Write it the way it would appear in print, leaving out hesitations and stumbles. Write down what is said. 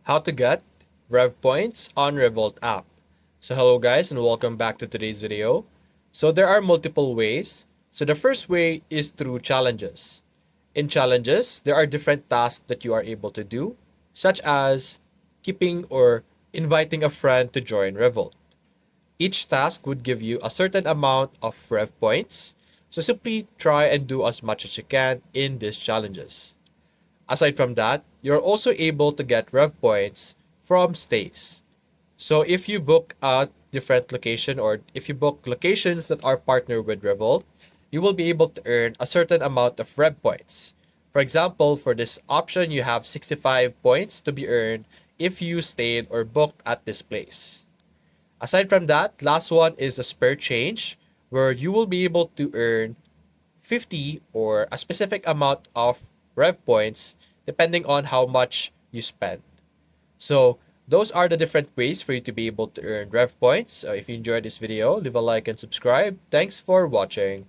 How to get Rev-Points on Revolt app. So hello guys and welcome back to today's video. So there are multiple ways. So the first way is through challenges. In challenges, there are different tasks that you are able to do, such as keeping or inviting a friend to join Revolt. Each task would give you a certain amount of Rev points. So simply try and do as much as you can in these challenges. Aside from that, you're also able to get Rev points from stays. So if you book a different location or if you book locations that are partnered with Revolt, you will be able to earn a certain amount of Rev points. For example, for this option, you have 65 points to be earned if you stayed or booked at this place. Aside from that, last one is a spare change where you will be able to earn 50 or a specific amount of rev points depending on how much you spend. So those are the different ways for you to be able to earn rev points. So if you enjoyed this video, leave a like and subscribe. Thanks for watching.